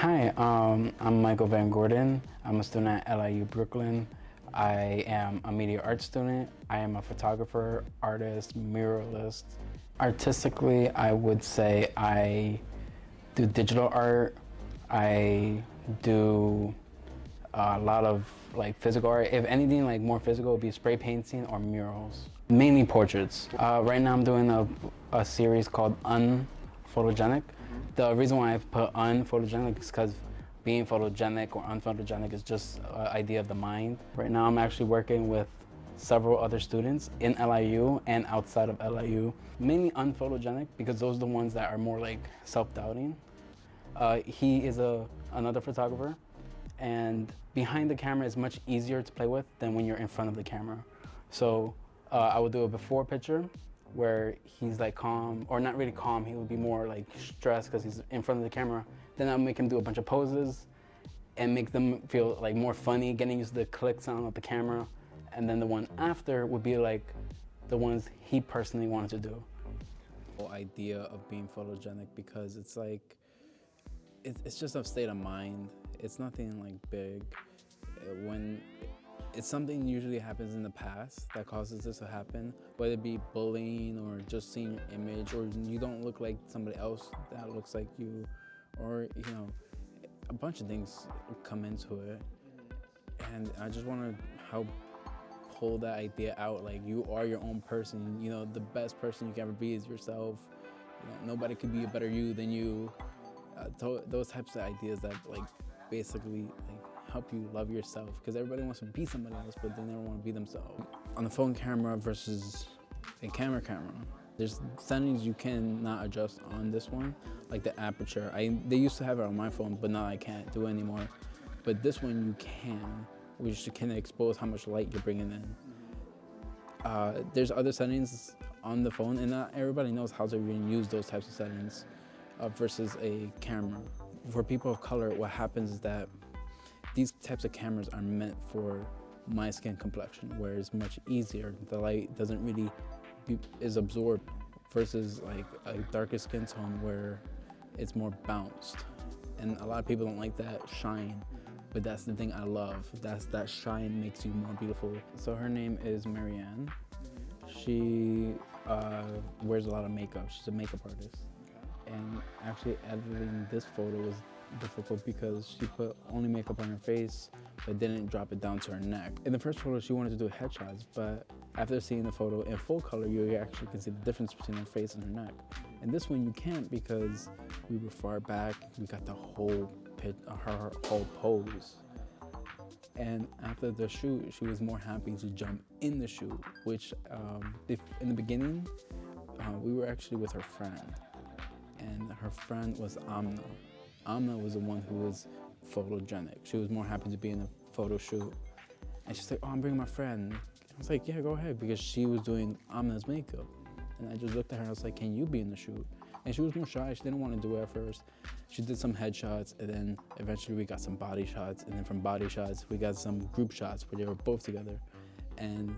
Hi, I'm Michael VanGordon. I'm a student at LIU Brooklyn. I am a media arts student. I am a photographer, artist, muralist. Artistically, I would say I do digital art. I do a lot of like physical art. If anything like more physical, it would be spray painting or murals. Mainly portraits. Right now I'm doing a series called UnPhotogenic. The reason why I put unphotogenic is because being photogenic or unphotogenic is just an idea of the mind. Right now I'm actually working with several other students in LIU and outside of LIU. Mainly unphotogenic because those are the ones that are more like self-doubting. He is another photographer, and behind the camera is much easier to play with than when you're in front of the camera. So I would do a before picture where he's like calm, or not really calm, he would be more like stressed because he's in front of the camera. Then I'll make him do a bunch of poses and make them feel like more funny, getting used to the click sound of the camera. And then the one after would be like the ones he personally wanted to do. The whole idea of being photogenic, because it's like, it's just a state of mind. It's nothing like big. When it's something usually happens in the past that causes this to happen, whether it be bullying or just seeing your image, or you don't look like somebody else that looks like you, or you know, a bunch of things come into it. And I just want to help pull that idea out. Like, you are your own person. You know, the best person you can ever be is yourself. You know, nobody could be a better you than you. Those types of ideas that like basically like help you love yourself, because everybody wants to be somebody else, but they never want to be themselves. On the phone camera versus a camera, there's settings you cannot adjust on this one, like the aperture. They used to have it on my phone, but now I can't do it anymore. But this one you can, which can expose how much light you're bringing in. There's other settings on the phone, and not everybody knows how to even use those types of settings versus a camera. For people of color, what happens is that these types of cameras are meant for my skin complexion, where it's much easier. The light doesn't really is absorbed, versus like a darker skin tone where it's more bounced. And a lot of people don't like that shine, but that's the thing I love. That shine makes you more beautiful. So her name is Marianne. She wears a lot of makeup. She's a makeup artist. And actually editing this photo was difficult because she put only makeup on her face but didn't drop it down to her neck. In the first photo she wanted to do headshots, but after seeing the photo in full color you actually can see the difference between her face and her neck. And this one you can't, because we were far back, we got the whole her whole pose. And after the shoot she was more happy to jump in the shoot, which in the beginning we were actually with her friend. And her friend was Amna. Amna was the one who was photogenic. She was more happy to be in a photo shoot. And she's like, oh, I'm bringing my friend. I was like, yeah, go ahead, because she was doing Amna's makeup. And I just looked at her and I was like, can you be in the shoot? And she was more shy. She didn't want to do it at first. She did some headshots, and then eventually we got some body shots. And then from body shots, we got some group shots where they were both together. And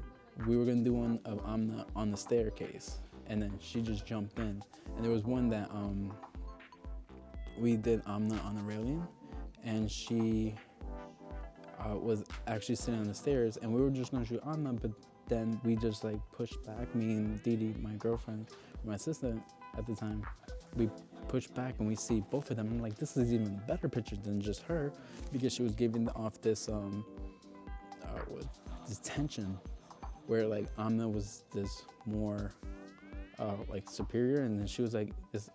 we were gonna do one of Amna on the staircase. And then she just jumped in. And there was one that we did Amna on the railing, and she was actually sitting on the stairs, and we were just gonna shoot Amna, but then we just like pushed back, me and Didi, my girlfriend, my assistant at the time, we pushed back and we see both of them. I'm like, this is even a better picture than just her, because she was giving off this this tension, where like Amna was this more like superior, and then she was like this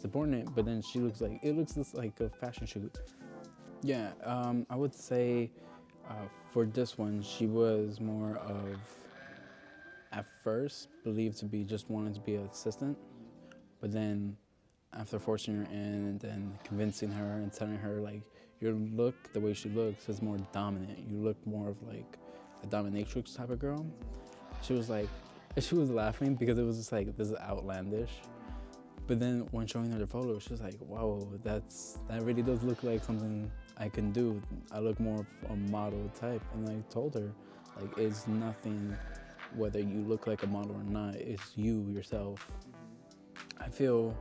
subordinate, but then she looks like, it looks just like a fashion shoot. Yeah, I would say for this one, she was more of, at first, believed to be just wanting to be an assistant, but then after forcing her in and then convincing her and telling her like, your look, the way she looks, is more dominant. You look more of like a dominatrix type of girl. She was like, she was laughing because it was just like, this is outlandish. But then when showing her the photo, she was like, whoa, that really does look like something I can do. I look more of a model type. And I told her, like, it's nothing whether you look like a model or not, it's you, yourself. I feel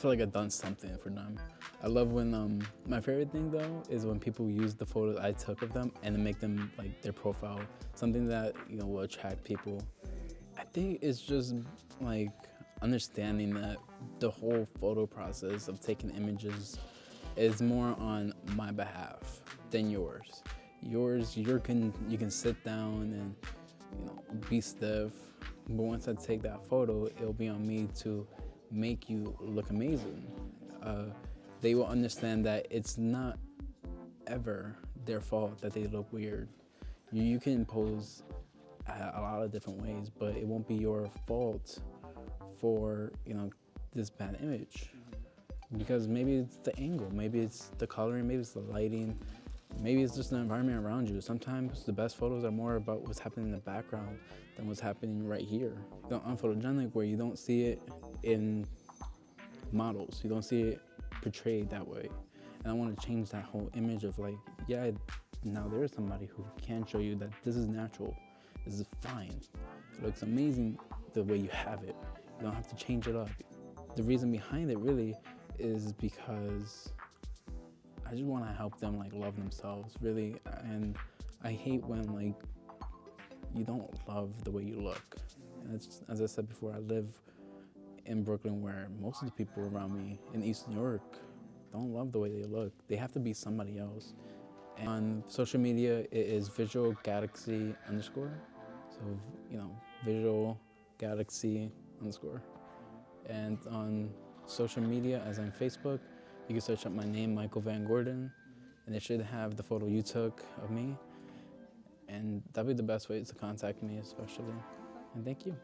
like I've done something for them. I love when, my favorite thing though is when people use the photos I took of them and then make them like their profile, something that, you know, will attract people. I think it's just like understanding that the whole photo process of taking images is more on my behalf than yours. Yours, you can sit down and, you know, be stiff, but once I take that photo, it'll be on me to make you look amazing. They will understand that it's not ever their fault that they look weird. You can pose a lot of different ways, but it won't be your fault for, you know, this bad image. Because maybe it's the angle, maybe it's the coloring, maybe it's the lighting, maybe it's just the environment around you. Sometimes the best photos are more about what's happening in the background than what's happening right here. The unphotogenic, where you don't see it in models, you don't see it portrayed that way. And I want to change that whole image of like, yeah, now there is somebody who can show you that this is natural, this is fine. It looks amazing the way you have it. You don't have to change it up. The reason behind it really is because I just want to help them like love themselves, really. And I hate when like you don't love the way you look. And it's, as I said before, I live in Brooklyn where most of the people around me in East New York don't love the way they look. They have to be somebody else. And on social media, it is Visual Galaxy _. So, you know, Visual Galaxy _. And on social media, as on Facebook, you can search up my name, Michael VanGordon, and it should have the photo you took of me. And that'd be the best way to contact me, especially. And thank you.